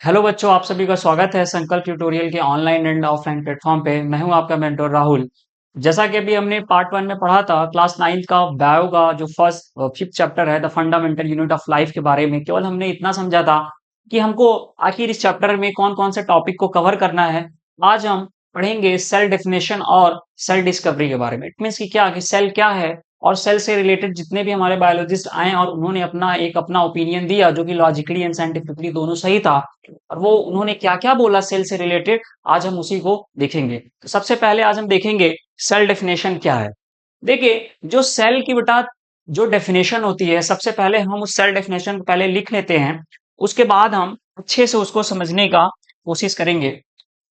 Hello बच्चों, आप सभी का स्वागत है संकल्प ट्यूटोरियल के ऑनलाइन एंड ऑफलाइन प्लेटफॉर्म पे। मैं हूं आपका मेंटर राहुल। जैसा कि अभी हमने पार्ट वन में पढ़ा था, क्लास नाइन्थ का बायो का जो फर्स्ट फिफ्थ चैप्टर है the fundamental unit of life के बारे में, केवल हमने इतना समझा था कि हमको आखिर इस चैप्टर में कौन कौन से टॉपिक को कवर करना है। आज हम पढ़ेंगे सेल डेफिनेशन और सेल डिस्कवरी के बारे में। इट मीन्स कि क्या कि सेल क्या है, और सेल से रिलेटेड जितने भी हमारे बायोलॉजिस्ट आए और उन्होंने अपना ओपिनियन दिया जो कि लॉजिकली एंड साइंटिफिकली दोनों सही था, और वो उन्होंने क्या क्या बोला सेल से रिलेटेड, आज हम उसी को देखेंगे। तो सबसे पहले आज हम देखेंगे सेल डेफिनेशन क्या है। देखिए, जो सेल की बेटा जो डेफिनेशन होती है, सबसे पहले हम उस सेल डेफिनेशन को पहले लिख लेते हैं। उसके बाद हम अच्छे से उसको समझने का कोशिश करेंगे।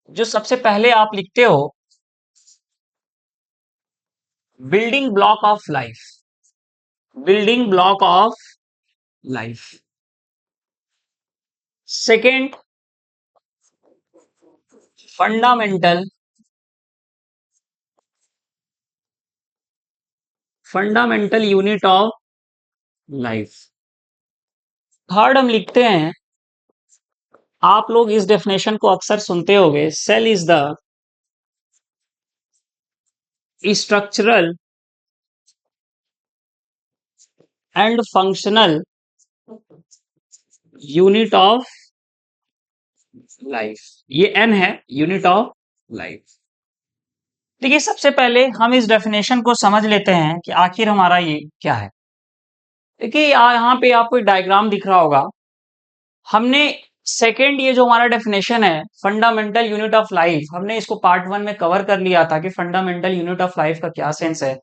जो सबसे पहले आप लिखते हो, building block of life. Building block of life. Second, fundamental fundamental unit of life. Third हम लिखते हैं, आप लोग इस डेफिनेशन को अक्सर सुनते होंगे, cell is the structural and functional unit of life. ये एन है, यूनिट ऑफ लाइफ। देखिए, सबसे पहले हम इस डेफिनेशन को समझ लेते हैं कि आखिर हमारा ये क्या है। देखिए, यहाँ पे आपको एक डायग्राम दिख रहा होगा। हमने सेकेंड, ये जो हमारा डेफिनेशन है फंडामेंटल यूनिट ऑफ लाइफ, हमने इसको पार्ट वन में कवर कर लिया था कि फंडामेंटल यूनिट ऑफ लाइफ का क्या सेंस है।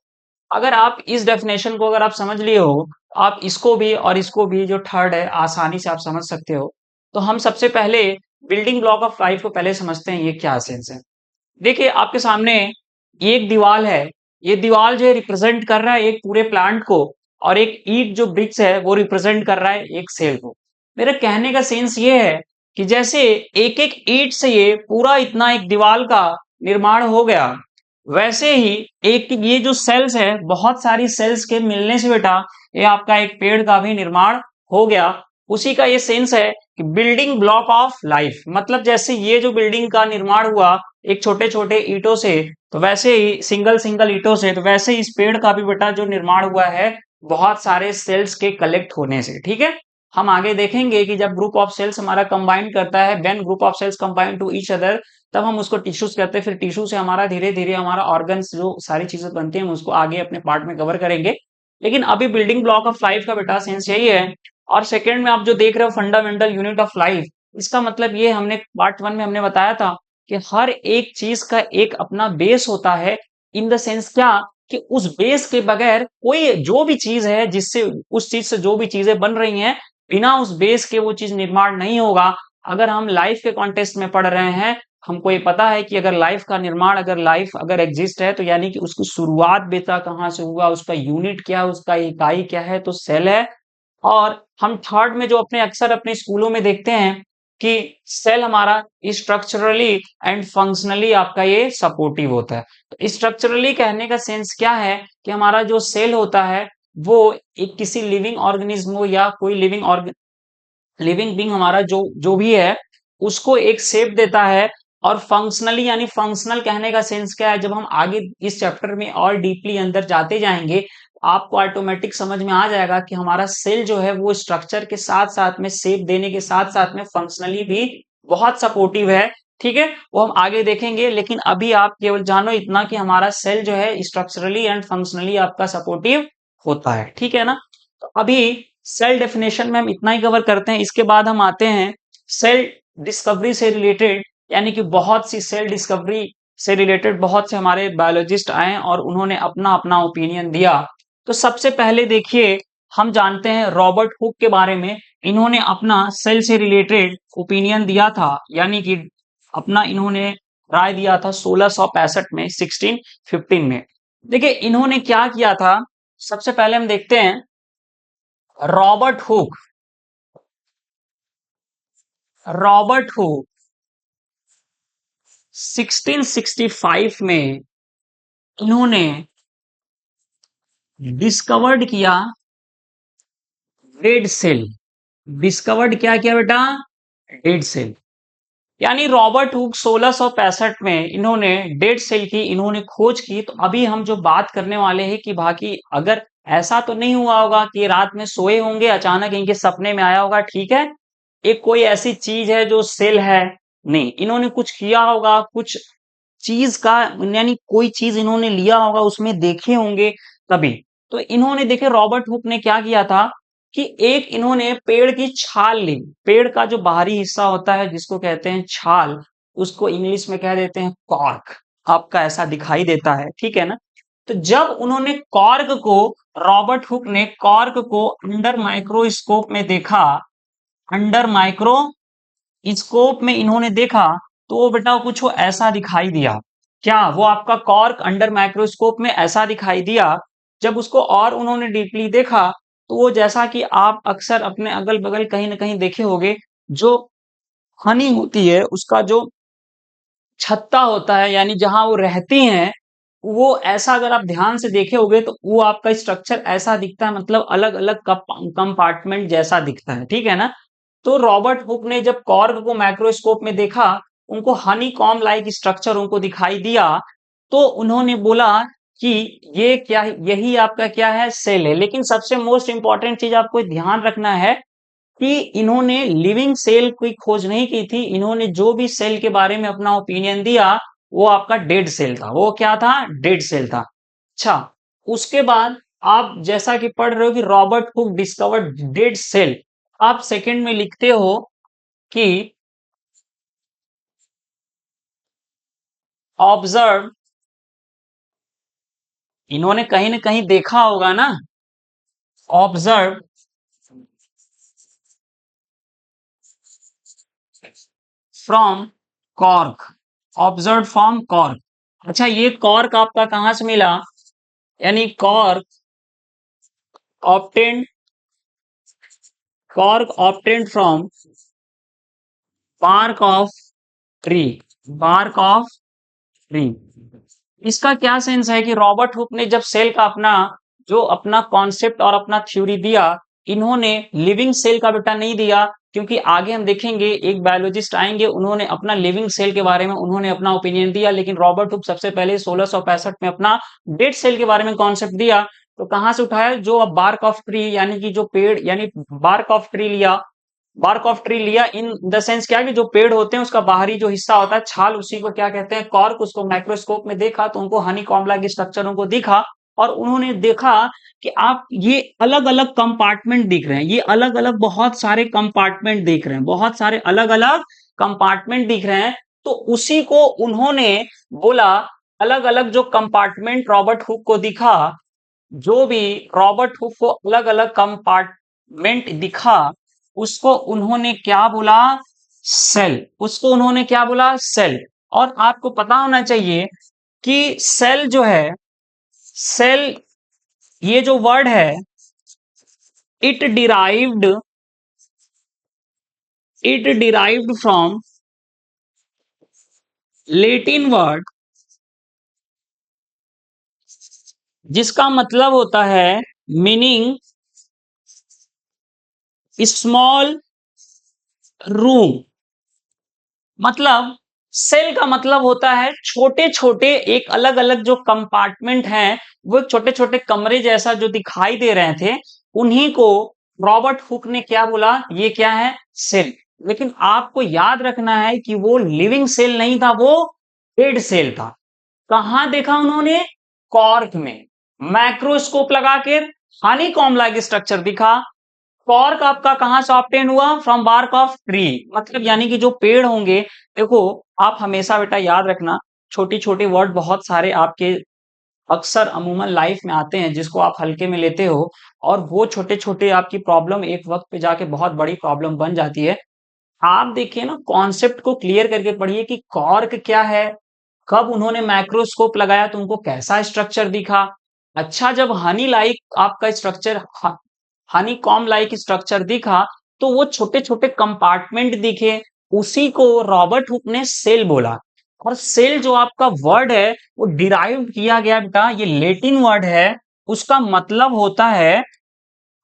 अगर आप इस डेफिनेशन को अगर आप समझ लिए हो, आप इसको भी और इसको भी जो थर्ड है आसानी से आप समझ सकते हो। तो हम सबसे पहले बिल्डिंग ब्लॉक ऑफ लाइफ को पहले समझते हैं, ये क्या सेंस है। देखिए, आपके सामने एक दीवार है। ये दीवार जो है रिप्रेजेंट कर रहा है एक पूरे प्लांट को, और एक ईट जो ब्रिक्स है वो रिप्रेजेंट कर रहा है एक सेल को। मेरे कहने का सेंस ये है कि जैसे एक एक ईट से ये पूरा इतना एक दीवार का निर्माण हो गया, वैसे ही एक ये जो सेल्स है, बहुत सारी सेल्स के मिलने से बेटा ये आपका एक पेड़ का भी निर्माण हो गया। उसी का ये सेंस है कि बिल्डिंग ब्लॉक ऑफ लाइफ, मतलब जैसे ये जो बिल्डिंग का निर्माण हुआ एक छोटे छोटे ईंटों से, तो वैसे ही सिंगल सिंगल ईंटों से, तो वैसे ही इस पेड़ का भी बेटा जो निर्माण हुआ है बहुत सारे सेल्स के कलेक्ट होने से। ठीक है, हम आगे देखेंगे कि जब ग्रुप ऑफ सेल्स हमारा कंबाइन करता है, when group of cells combine to each other, तब हम उसको टिश्यूज कहते हैं। फिर टिश्यू से हमारा धीरे धीरे हमारा ऑर्गन्स जो सारी चीजें बनती हैं, हम उसको आगे अपने पार्ट में कवर करेंगे। लेकिन अभी बिल्डिंग ब्लॉक ऑफ लाइफ का बेटा सेंस यही है। और सेकंड में आप जो देख रहे हो फंडामेंटल यूनिट ऑफ लाइफ, इसका मतलब ये हमने पार्ट वन में हमने बताया था कि हर एक चीज का एक अपना बेस होता है। इन द सेंस क्या कि उस बेस के बगैर कोई जो भी चीज है, जिससे उस चीज से जो भी चीजें बन रही हैं, बिना उस बेस के वो चीज निर्माण नहीं होगा। अगर हम लाइफ के कॉन्टेक्स्ट में पढ़ रहे हैं, हमको ये पता है कि अगर लाइफ का निर्माण, अगर लाइफ अगर एग्जिस्ट है, तो यानी कि उसकी शुरुआत बेटा कहाँ से हुआ, उसका यूनिट क्या है, उसका इकाई क्या है, तो सेल है। और हम थर्ड में जो अपने अक्सर अपने स्कूलों में देखते हैं कि सेल हमारा स्ट्रक्चरली एंड फंक्शनली आपका ये सपोर्टिव होता है। तो स्ट्रक्चरली कहने का सेंस क्या है कि हमारा जो सेल होता है वो एक किसी लिविंग ऑर्गेनिज्म हो या कोई लिविंग बींग हमारा जो जो भी है, उसको एक शेप देता है। और फंक्शनली यानी फंक्शनल कहने का सेंस क्या है, जब हम आगे इस चैप्टर में और डीपली अंदर जाते जाएंगे, आपको ऑटोमेटिक समझ में आ जाएगा कि हमारा सेल जो है वो स्ट्रक्चर के साथ साथ में, शेप देने के साथ साथ में फंक्शनली भी बहुत सपोर्टिव है। ठीक है, वो हम आगे देखेंगे, लेकिन अभी आप केवल जानो इतना कि हमारा सेल जो है स्ट्रक्चरली एंड फंक्शनली आपका सपोर्टिव होता है। ठीक है ना। तो अभी सेल डेफिनेशन में हम इतना ही कवर करते हैं। इसके बाद हम आते हैं सेल डिस्कवरी से रिलेटेड, यानी कि बहुत सी सेल डिस्कवरी से रिलेटेड बहुत से हमारे बायोलॉजिस्ट आए और उन्होंने अपना अपना ओपिनियन दिया। तो सबसे पहले देखिए, हम जानते हैं रॉबर्ट हुक के बारे में। इन्होंने अपना सेल से रिलेटेड ओपिनियन दिया था, यानी कि अपना इन्होंने राय दिया था 1665 में, 1615 में। देखिए, इन्होंने क्या किया था, सबसे पहले हम देखते हैं रॉबर्ट हुक। रॉबर्ट हुक 1665 में इन्होंने डिस्कवर्ड किया रेड सेल। डिस्कवर्ड क्या किया बेटा, डेड सेल। यानी रॉबर्ट हुक 1665 में इन्होंने डेड सेल की इन्होंने खोज की। तो अभी हम जो बात करने वाले हैं कि बाकी अगर ऐसा तो नहीं हुआ होगा कि रात में सोए होंगे अचानक इनके सपने में आया होगा, ठीक है, एक कोई ऐसी चीज है जो सेल है, नहीं, इन्होंने कुछ किया होगा, कुछ चीज का, यानी कोई चीज इन्होंने लिया होगा, उसमें देखे होंगे तभी। तो इन्होंने देखे रॉबर्ट हुक ने क्या किया था कि एक इन्होंने पेड़ की छाल ली। पेड़ का जो बाहरी हिस्सा होता है जिसको कहते हैं छाल, उसको इंग्लिश में कह देते हैं कॉर्क, आपका ऐसा दिखाई देता है, ठीक है ना। तो जब उन्होंने कॉर्क को, रॉबर्ट हुक ने कॉर्क को अंडर माइक्रोस्कोप में देखा, अंडर माइक्रोस्कोप में इन्होंने देखा, तो वो बेटा कुछ वो ऐसा दिखाई दिया। क्या वो आपका कॉर्क अंडर माइक्रोस्कोप में ऐसा दिखाई दिया। जब उसको और उन्होंने डीपली देखा, तो वो जैसा कि आप अक्सर अपने अगल बगल कहीं ना कहीं देखे होंगे, जो हनी होती है उसका जो छत्ता होता है, यानी जहां वो रहती हैं, वो ऐसा अगर आप ध्यान से देखे होगे तो वो आपका स्ट्रक्चर ऐसा दिखता है, मतलब अलग अलग कंपार्टमेंट जैसा दिखता है, ठीक है ना। तो रॉबर्ट हुक ने जब कॉर्क को माइक्रोस्कोप में देखा, उनको हनी कॉम लाइक स्ट्रक्चर उनको दिखाई दिया, तो उन्होंने बोला कि ये क्या, यही आपका क्या है, सेल है। लेकिन सबसे मोस्ट इंपॉर्टेंट चीज आपको ध्यान रखना है कि इन्होंने लिविंग सेल की खोज नहीं की थी, इन्होंने जो भी सेल के बारे में अपना ओपिनियन दिया वो आपका डेड सेल था। वो क्या था, डेड सेल था। अच्छा, उसके बाद आप जैसा कि पढ़ रहे हो कि Robert Hooke discovered dead cell, आप सेकंड में लिखते हो कि ऑब्जर्व, इन्होंने कहीं ना कहीं देखा होगा ना, observe from cork, observe from cork. अच्छा, ये कॉर्क आपका कहां से मिला, यानी cork obtained, cork obtained from bark of tree, bark of tree. इसका क्या सेंस है कि रॉबर्ट हुक ने जब सेल का अपना जो अपना कॉन्सेप्ट और अपना थ्योरी दिया, इन्होंने लिविंग सेल का बेटा नहीं दिया, क्योंकि आगे हम देखेंगे एक बायोलॉजिस्ट आएंगे, उन्होंने अपना लिविंग सेल के बारे में उन्होंने अपना ओपिनियन दिया। लेकिन रॉबर्ट हुक सबसे पहले 1665 में अपना डेड सेल के बारे में कॉन्सेप्ट दिया। तो कहां से उठाया, जो अब बार्क ऑफ ट्री, यानी कि जो पेड़, यानी बार्क ऑफ ट्री लिया, बार्क ऑफ ट्री लिया इन द सेंस क्या कि जो पेड़ होते हैं उसका बाहरी जो हिस्सा होता है छाल, उसी को क्या कहते हैं, कॉर्क। उसको माइक्रोस्कोप में देखा तो उनको हनी कॉम्ब लाइक स्ट्रक्चर उनको दिखा, और उन्होंने देखा कि आप ये अलग अलग कंपार्टमेंट दिख रहे हैं, ये अलग अलग बहुत सारे कंपार्टमेंट दिख रहे हैं, बहुत सारे अलग अलग कंपार्टमेंट दिख रहे हैं। तो उसी को उन्होंने बोला, अलग अलग जो कंपार्टमेंट रॉबर्ट हुक को दिखा, जो भी रॉबर्ट हुक को अलग अलग कंपार्टमेंट दिखा, उसको उन्होंने क्या बोला, सेल। उसको उन्होंने क्या बोला, सेल। और आपको पता होना चाहिए कि सेल जो है, सेल, ये जो वर्ड है, it derived, it derived from Latin word, जिसका मतलब होता है मीनिंग स्मॉल रूम। मतलब सेल का मतलब होता है छोटे छोटे, एक अलग अलग जो कंपार्टमेंट हैं, वो छोटे छोटे कमरे जैसा जो दिखाई दे रहे थे, उन्हीं को रॉबर्ट हुक ने क्या बोला, ये क्या है, सेल। लेकिन आपको याद रखना है कि वो लिविंग सेल नहीं था, वो डेड सेल था। कहां देखा उन्होंने, कॉर्क में, माइक्रोस्कोप लगा के हानी कॉम लाइक स्ट्रक्चर दिखा। कॉर्क आपका कहां से ऑब्टेन हुआ, फ्रॉम बार्क ऑफ ट्री, मतलब यानी कि जो पेड़ होंगे, देखो आप हमेशा बेटा याद रखना, छोटी छोटी वर्ड बहुत सारे आपके अक्सर अमूमन लाइफ में आते हैं जिसको आप हल्के में लेते हो, और वो छोटे छोटे आपकी प्रॉब्लम एक वक्त पे जाके बहुत बड़ी प्रॉब्लम बन जाती है। आप देखिए ना, कॉन्सेप्ट को क्लियर करके पढ़िए कि कॉर्क क्या है, कब उन्होंने माइक्रोस्कोप लगाया तो उनको कैसा स्ट्रक्चर दिखा। अच्छा, जब हनी लाइक आपका structure, Honey com like structure दिखा, तो वो छोटे छोटे कंपार्टमेंट दिखे, उसी को रॉबर्ट हुक ने सेल बोला। और सेल जो आपका वर्ड है वो डिराइव किया गया बेटा, ये लेटिन वर्ड है, उसका मतलब होता है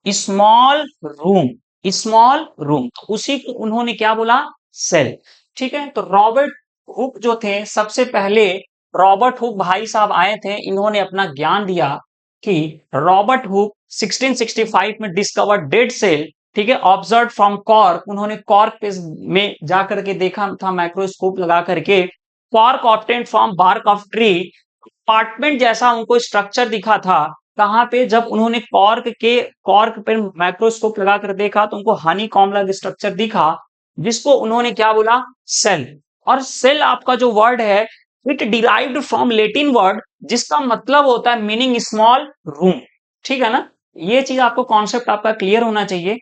स्मॉल रूम, स्मॉल रूम। तो उसी को उन्होंने क्या बोला, सेल। ठीक है, तो रॉबर्ट हुक जो थे, सबसे पहले रॉबर्ट हुक भाई साहब आए थे, इन्होंने अपना ज्ञान दिया कि रॉबर्ट हुक 1665 में डिस्कवर्ड डेड सेल। ठीक है, ऑब्जर्व फ्रॉम कॉर्क, उन्होंने कॉर्क पे में जाकर के देखा था माइक्रोस्कोप लगा करके। Cork obtained from bark of tree, apartment जैसा उनको स्ट्रक्चर दिखा था। कहां पे? जब उन्होंने कॉर्क पे माइक्रोस्कोप लगा कर देखा तो उनको हनी कॉम्ब स्ट्रक्चर दिखा, जिसको उन्होंने क्या बोला? सेल। और सेल आपका जो वर्ड है, it derived from Latin word, जिसका मतलब होता है मीनिंग स्मॉल रूम। ठीक है ना, ये चीज आपको कॉन्सेप्ट आपका क्लियर होना चाहिए।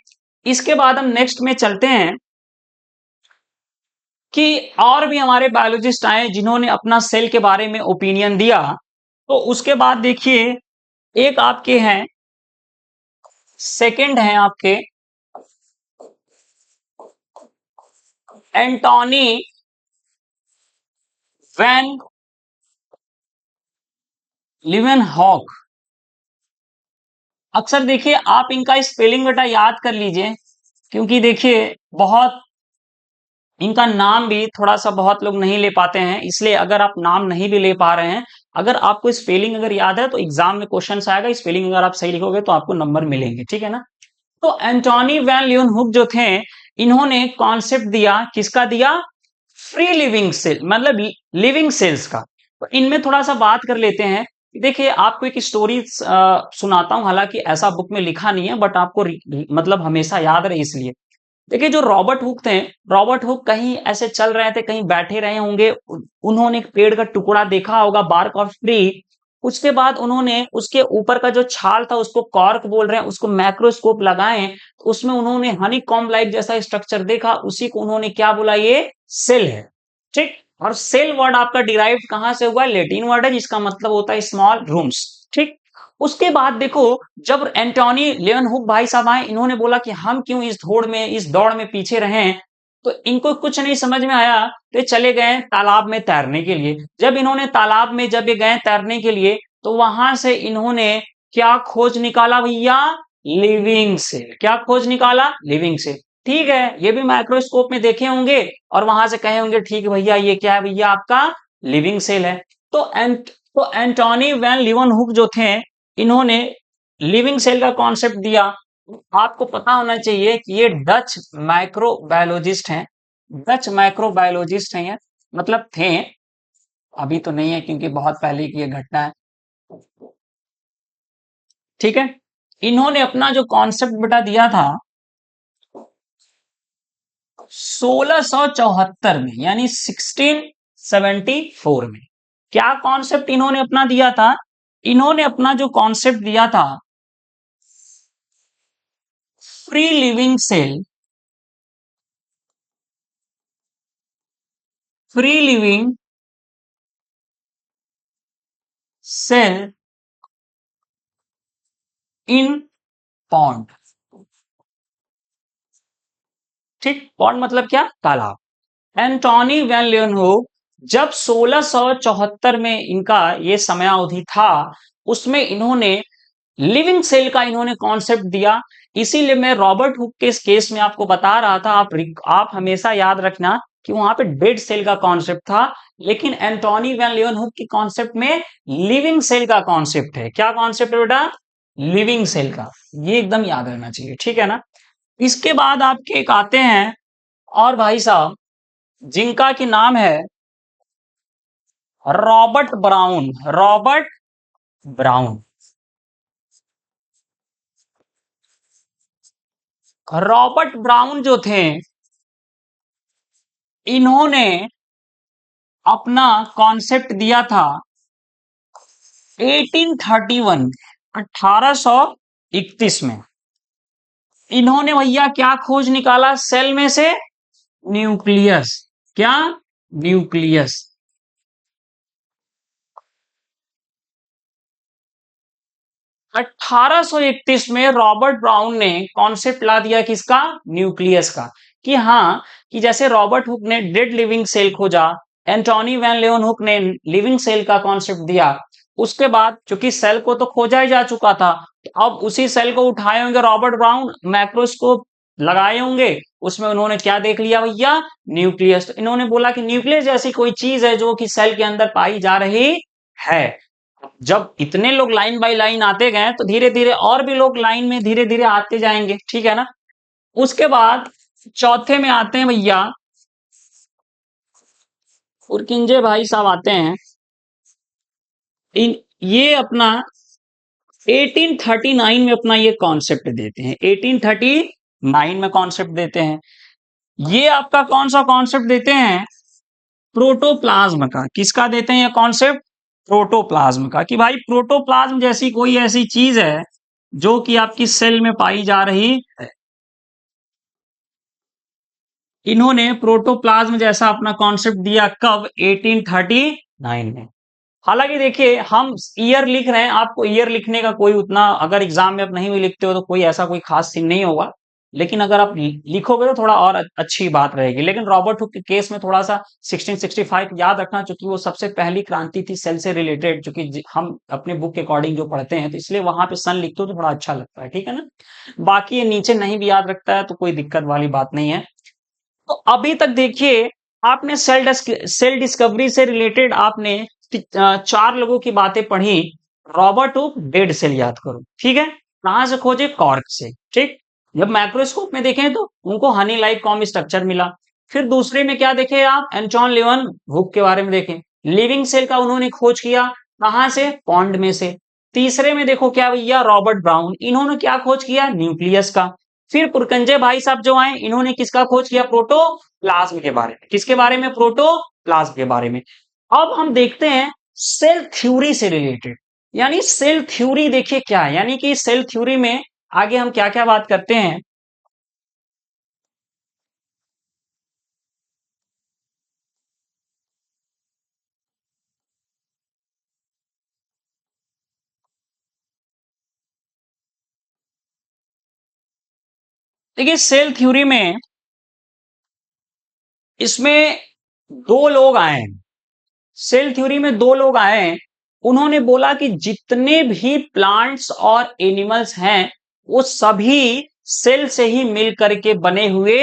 इसके बाद हम नेक्स्ट में चलते हैं कि और भी हमारे बायोलॉजिस्ट आए जिन्होंने अपना सेल के बारे में ओपिनियन दिया। तो उसके बाद देखिए, एक आपके हैं, सेकंड हैं आपके एंटोनी वैन लीवेनहॉक। अक्सर देखिए आप इनका स्पेलिंग बेटा याद कर लीजिए, क्योंकि देखिए बहुत इनका नाम भी थोड़ा सा बहुत लोग नहीं ले पाते हैं, इसलिए अगर आप नाम नहीं भी ले पा रहे हैं, अगर आपको स्पेलिंग अगर याद है तो एग्जाम में क्वेश्चन आएगा, स्पेलिंग अगर आप सही लिखोगे तो आपको नंबर मिलेंगे। ठीक है ना, तो एंटोनी वैन लीeuwenhoek जो थे, इन्होंने कॉन्सेप्ट दिया, किसका दिया? फ्री लिविंग सेल, मतलब लिविंग सेल्स का। तो इनमें थोड़ा सा बात कर लेते हैं। देखिए आपको एक स्टोरी सुनाता हूं, हालांकि ऐसा बुक में लिखा नहीं है, बट आपको मतलब हमेशा याद रहे इसलिए। देखिए जो रॉबर्ट हुक थे, रॉबर्ट हुक कहीं ऐसे चल रहे थे, कहीं बैठे रहे होंगे, उन्होंने एक पेड़ का टुकड़ा देखा होगा, बार्क ऑफ ट्री। उसके बाद उन्होंने उसके ऊपर का जो छाल था उसको कॉर्क बोल रहे हैं, उसको माइक्रोस्कोप लगाए, तो उसमें उन्होंने हनी कॉम्ब लाइक जैसा स्ट्रक्चर देखा, उसी को उन्होंने क्या बोला? ये सेल है। ठीक, और सेल वर्ड आपका डिराइव कहां से हुआ? लेटिन वर्ड है, जिसका मतलब होता है स्मॉल रूम्स। ठीक, उसके बाद देखो, जब एंटोनी लेवेनहुक भाई साहब आए, इन्होंने बोला कि हम क्यों इस दौड़ में पीछे रहे। तो इनको कुछ नहीं समझ में आया, तो चले गए तालाब में तैरने के लिए। जब इन्होंने तालाब में जब ये गए तैरने के लिए, तो वहां से इन्होंने क्या खोज निकाला भैया? Living cell. क्या खोज निकाला? Living cell. ठीक है, ये भी माइक्रोस्कोप में देखे होंगे और वहां से कहे होंगे ठीक है भैया, ये क्या है भैया? आपका लिविंग सेल है। तो एंटोनी वैन लीeuwenhoek जो थे, इन्होंने लिविंग सेल का कॉन्सेप्ट दिया। आपको पता होना चाहिए कि ये डच माइक्रोबायोलॉजिस्ट हैं। डच माइक्रोबायोलॉजिस्ट हैं ये, मतलब थे, अभी तो नहीं है क्योंकि बहुत पहले की ये घटना है। ठीक है, इन्होंने अपना जो कॉन्सेप्ट बेटा दिया था 1674 में, यानी 1674 में। क्या कॉन्सेप्ट इन्होंने अपना दिया था? इन्होंने अपना जो कॉन्सेप्ट दिया था, free living cell, free living cell in pond. ठीक, पॉन्ड मतलब क्या? तालाब। एंटोनी वैन लीeuwenhoek जब 1674 में इनका ये समयावधि था, उसमें इन्होंने लिविंग सेल का इन्होंने कॉन्सेप्ट दिया। इसीलिए मैं रॉबर्ट हुक के इस केस में आपको बता रहा था, आप हमेशा याद रखना कि वहां पे डेड सेल का कॉन्सेप्ट था, लेकिन एंटोनी वैन लीeuwenhoek की कॉन्सेप्ट में लिविंग सेल का कॉन्सेप्ट है। क्या कॉन्सेप्ट है बेटा? लिविंग सेल का। ये एकदम याद रहना चाहिए। ठीक है ना, इसके बाद आपके एक आते हैं और भाई साहब, जिनका की नाम है Robert brown. Robert brown. Robert brown जो थे, इन्होंने अपना कॉन्सेप्ट दिया था 1831, 1831 में। इन्होंने भैया क्या खोज निकाला? सेल में से न्यूक्लियस। क्या? न्यूक्लियस। 1831 में रॉबर्ट ब्राउन ने कॉन्सेप्ट ला दिया किसका? न्यूक्लियस का। कि हाँ, कि जैसे रॉबर्ट हुक ने डेड लिविंग सेल खोजा, एंटोनी वैन लीeuwenhoek ने लिविंग सेल का कॉन्सेप्ट दिया। उसके बाद चूंकि सेल को तो खोजा ही जा चुका था, अब उसी सेल को उठाए होंगे रॉबर्ट ब्राउन, माइक्रोस्कोप लगाए होंगे, उसमें उन्होंने क्या देख लिया भैया, न्यूक्लियस। तो इन्होंने बोला कि न्यूक्लियस जैसी कोई चीज है जो कि सेल के अंदर पाई जा रही है। जब इतने लोग लाइन बाय लाइन आते गए तो धीरे धीरे और भी लोग लाइन में धीरे धीरे आते जाएंगे, ठीक है ना। उसके बाद चौथे में आते हैं भैया, उर्किंजे भाई साहब आते हैं। इन ये अपना 1839 में अपना ये कॉन्सेप्ट देते हैं, 1839 में कॉन्सेप्ट देते हैं। ये आपका कौन सा कॉन्सेप्ट देते हैं, प्रोटोप्लाज्म का। किसका देते हैं ये कॉन्सेप्ट, प्रोटोप्लाज्म का, कि भाई प्रोटोप्लाज्म जैसी कोई ऐसी चीज है जो कि आपकी सेल में पाई जा रही है। इन्होंने प्रोटोप्लाज्म जैसा अपना कॉन्सेप्ट दिया कब, 1839 में। हालांकि देखिए हम ईयर लिख रहे हैं, आपको ईयर लिखने का कोई उतना, अगर एग्जाम में आप नहीं भी लिखते हो तो कोई ऐसा कोई खास सीन नहीं होगा, लेकिन अगर आप लिखोगे तो थोड़ा और अच्छी बात रहेगी। लेकिन रॉबर्ट हुक के केस में थोड़ा सा 1665 याद रखना, क्योंकि वो सबसे पहली क्रांति थी सेल से रिलेटेड, क्योंकि हम अपने बुक के अकॉर्डिंग जो पढ़ते हैं, तो इसलिए वहां पे सन लिखते हो तो थोड़ा अच्छा लगता है, ठीक है ना। बाकी ये नीचे नहीं भी याद रखता है तो कोई दिक्कत वाली बात नहीं है। तो अभी तक देखिए आपने सेल डिस्कवरी से रिलेटेड आपने चार लोगों की बातें पढ़ी। रॉबर्ट हुक डेड सेल याद करो, ठीक है। कहां से खोजे, कॉर्क से, ठीक। जब माइक्रोस्कोप में देखें तो उनको हनी लाइक कॉम स्ट्रक्चर मिला। फिर दूसरे में क्या देखे आप, एंटोन लेवन हुक के बारे में देखें, लिविंग सेल का उन्होंने खोज किया। कहां से, पॉन्ड में से। तीसरे में देखो क्या भैया, रॉबर्ट ब्राउन, इन्होंने क्या खोज किया, न्यूक्लियस का। फिर पुरकंजे भाई साहब जो आए, इन्होंने किसका खोज किया, प्रोटोप्लाज्म के बारे में। किसके बारे में, प्रोटोप्लाज्म के बारे में। अब हम देखते हैं सेल थ्योरी से रिलेटेड, यानी सेल थ्योरी देखिए क्या है, यानी कि सेल थ्योरी में आगे हम क्या क्या बात करते हैं। देखिए सेल थ्योरी में इसमें दो लोग आए हैं, सेल थ्योरी में दो लोग आए हैं। उन्होंने बोला कि जितने भी प्लांट्स और एनिमल्स हैं वो सभी सेल से ही मिल करके बने हुए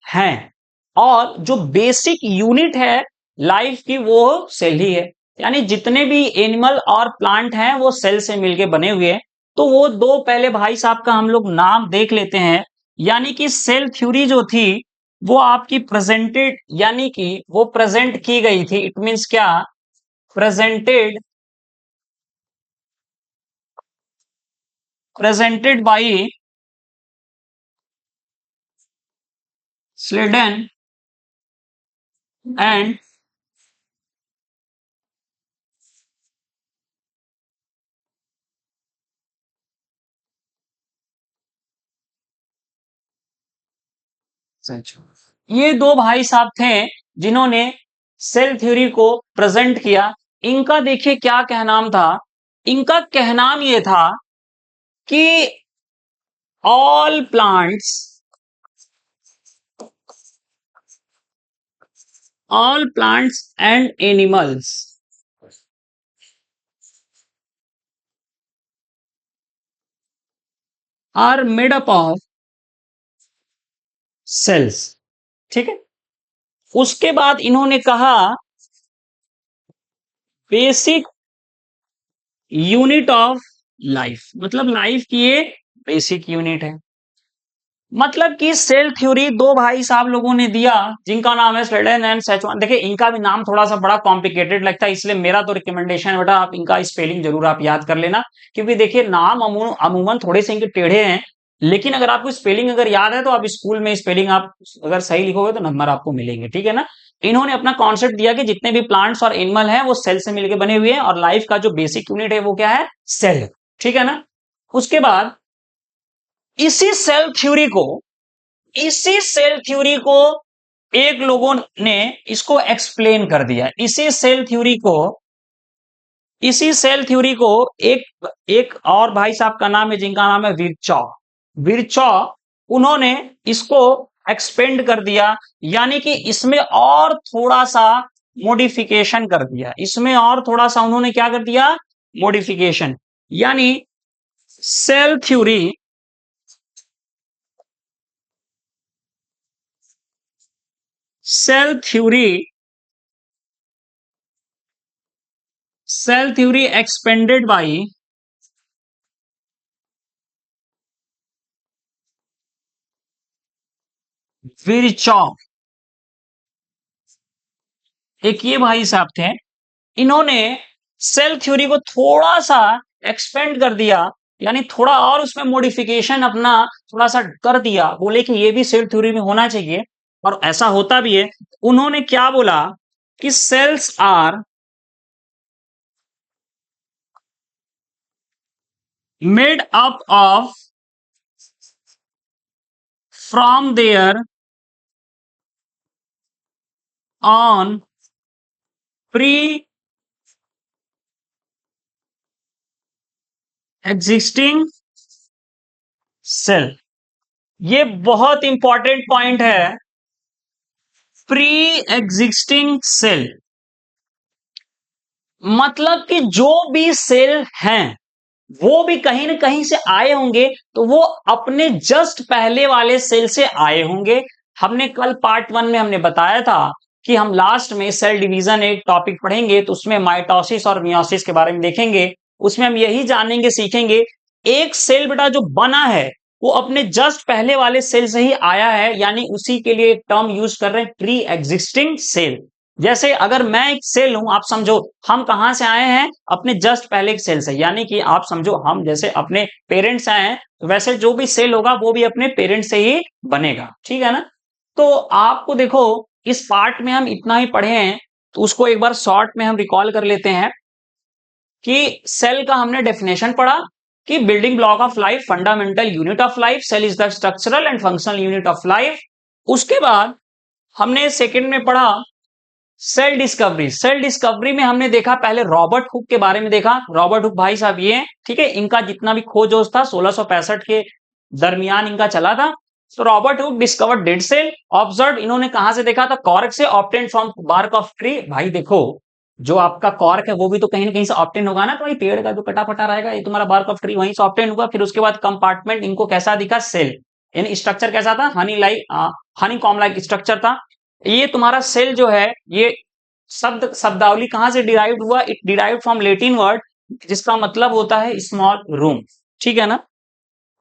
हैं, और जो बेसिक यूनिट है लाइफ की वो सेल ही है। यानी जितने भी एनिमल और प्लांट हैं वो सेल से मिलके बने हुए हैं। तो वो दो पहले भाई साहब का हम लोग नाम देख लेते हैं। यानी कि सेल थ्योरी जो थी वो आपकी प्रेजेंटेड, यानी कि वो प्रेजेंट की गई थी, इट मींस क्या, presented presented by Sladen and ये दो भाई साहब थे जिन्होंने सेल थ्योरी को प्रेजेंट किया। इनका देखिए क्या कहनाम था, इनका कहनाम ये था कि all plants, all plants and animals are made up of cells, ठीक है। उसके बाद इन्होंने कहा बेसिक यूनिट ऑफ लाइफ, मतलब लाइफ की ये बेसिक यूनिट है। मतलब कि सेल थ्योरी दो भाई साहब लोगों ने दिया जिनका नाम है स्लेडन एंड सेचवान। देखिए इनका भी नाम थोड़ा सा बड़ा कॉम्प्लिकेटेड लगता है, इसलिए मेरा तो रिकमेंडेशन है बेटा आप इनका स्पेलिंग जरूर आप याद कर लेना। क्योंकि देखिए नाम अमूमन थोड़े से इनके टेढ़े हैं, लेकिन अगर आपको स्पेलिंग अगर याद है तो आप स्कूल में स्पेलिंग आप अगर सही लिखोगे तो नंबर आपको मिलेंगे, ठीक है ना। इन्होंने अपना कॉन्सेप्ट दिया कि जितने भी प्लांट्स और एनिमल हैं वो सेल से मिलकर बने हुए हैं, और लाइफ का जो बेसिक यूनिट है वो क्या है, सेल, ठीक है ना। उसके बाद इसी सेल थ्योरी को, इसी सेल थ्योरी को एक लोगों ने इसको एक्सप्लेन कर दिया। इसी सेल थ्योरी को, इसी सेल थ्योरी को एक एक और भाई साहब का नाम है जिनका नाम है विरचॉ, विरचॉ, उन्होंने इसको एक्सपेंड कर दिया। यानी कि इसमें और थोड़ा सा मॉडिफिकेशन कर दिया, इसमें और थोड़ा सा उन्होंने क्या कर दिया, मॉडिफिकेशन। यानी cell theory, cell theory expanded by Virchow. एक ये भाई साहब थे, इन्होंने सेल थ्योरी को थोड़ा सा एक्सपेंड कर दिया, यानी थोड़ा और उसमें मॉडिफिकेशन अपना थोड़ा सा कर दिया, बोले कि ये भी सेल थ्योरी में होना चाहिए, और ऐसा होता भी है। उन्होंने क्या बोला कि cells are made up of from there on pre existing cell. ये बहुत इंपॉर्टेंट पॉइंट है, प्री एग्जिस्टिंग सेल। मतलब कि जो भी सेल हैं वो भी कहीं ना कहीं से आए होंगे, तो वो अपने जस्ट पहले वाले सेल से आए होंगे। हमने कल पार्ट 1 में हमने बताया था कि हम लास्ट में सेल डिवीजन एक टॉपिक पढ़ेंगे, तो उसमें माइटोसिस और मियोसिस के बारे में देखेंगे। उसमें हम यही जानेंगे, सीखेंगे एक सेल बेटा जो बना है वो अपने जस्ट पहले वाले सेल से ही आया है, यानी उसी के लिए एक टर्म यूज कर रहे हैं, प्री एग्जिस्टिंग सेल। जैसे अगर मैं एक सेल हूं, आप समझो हम कहां से आए हैं, अपने जस्ट पहले एक सेल से, यानी कि आप समझो हम जैसे अपने पेरेंट्स आए हैं, वैसे जो भी सेल होगा वो भी अपने पेरेंट्स से ही बनेगा, ठीक है ना। तो आपको देखो इस पार्ट में हम इतना ही पढ़े हैं, तो उसको एक बार शॉर्ट में हम रिकॉल कर लेते हैं कि सेल का हमने डेफिनेशन पढ़ा कि building block of life, fundamental unit of life, cell is the structural and functional unit of life. उसके बाद हमने सेकंड में पढ़ा सेल डिस्कवरी। सेल डिस्कवरी में हमने देखा पहले रॉबर्ट हुक के बारे में देखा। रॉबर्ट हुक भाई साहब ये हैं, ठीक है, इनका जितना भी खोज होज था 1665 के दरमियान इनका चला था। तो Robert Hooke discovered dead cell, observe, इन्होंने कहां से देखा था, कॉर्क से, obtain from bark of tree. भाई देखो जो आपका कॉर्क है वो भी तो कहीं ना कहीं से ऑब्टेन होगा ना, तो वही पेड़ का जो कटा फटा रहेगा, ये तुम्हारा बार्क ऑफ ट्री वहीं से ऑब्टेन होगा। फिर उसके बाद कंपार्टमेंट इनको कैसा दिखा, सेल, इन स्ट्रक्चर कैसा था, Honey like, Honey com like structure था। ये तुम्हारा सेल जो है, ये शब्दावली कहां से डिराइव हुआ, it derive from Latin word जिसका मतलब होता है स्मॉल रूम, ठीक है ना।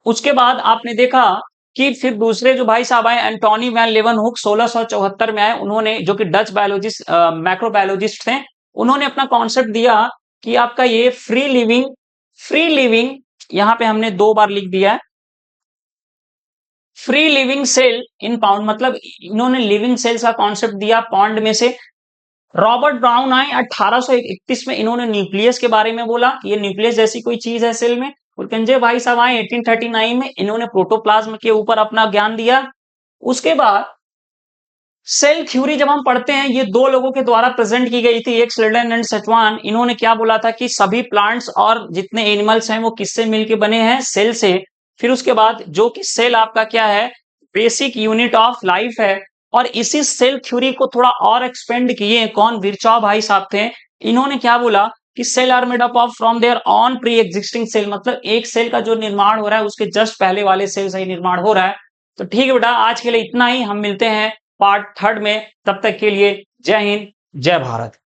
उसके बाद आपने देखा कि फिर दूसरे जो भाई साहब आए, एंटोनी वैन लेeuwenhoek 1674 में आए, उन्होंने, जो कि डच बायोलॉजिस्ट, मैक्रोबायोलॉजिस्ट थे, उन्होंने अपना कॉन्सेप्ट दिया कि आपका ये फ्री लिविंग यहां पे हमने 2 बार लिख दिया है, फ्री लिविंग सेल इन पाउंड, मतलब इन्होंने लिविंग सेल्स का कॉन्सेप्ट दिया पॉन्ड में से। रॉबर्ट ब्राउन आए 1831 में, इन्होंने न्यूक्लियस के बारे में बोला, ये न्यूक्लियस जैसी कोई चीज है सेल में। पुरकंजे भाई साहब आए 1839 में, इन्होंने प्रोटोप्लाज्म के ऊपर अपना ज्ञान दिया। उसके बाद सेल थ्योरी जब हम पढ़ते हैं, ये 2 लोगों के द्वारा प्रेजेंट की गई थी, एक स्लेडन एंड सेटवान। इन्होंने क्या बोला था कि सभी प्लांट्स और जितने एनिमल्स हैं वो किससे मिलके बने हैं, सेल से। फिर उसके बाद जो कि सेल आपका क्या है, बेसिक यूनिट ऑफ लाइफ है। और इसी सेल थ्योरी को थोड़ा और एक्सपेंड किए कौन, विरचॉ भाई साहब थे। इन्होंने क्या बोला कि cell are made up of from there on pre existing cell, मतलब एक सेल का जो निर्माण हो रहा है उसके जस्ट पहले वाले सेल से ही निर्माण हो रहा है। तो ठीक है बेटा, आज के लिए इतना ही, हम मिलते हैं पार्ट 3 में। तब तक के लिए जय हिंद, जय भारत।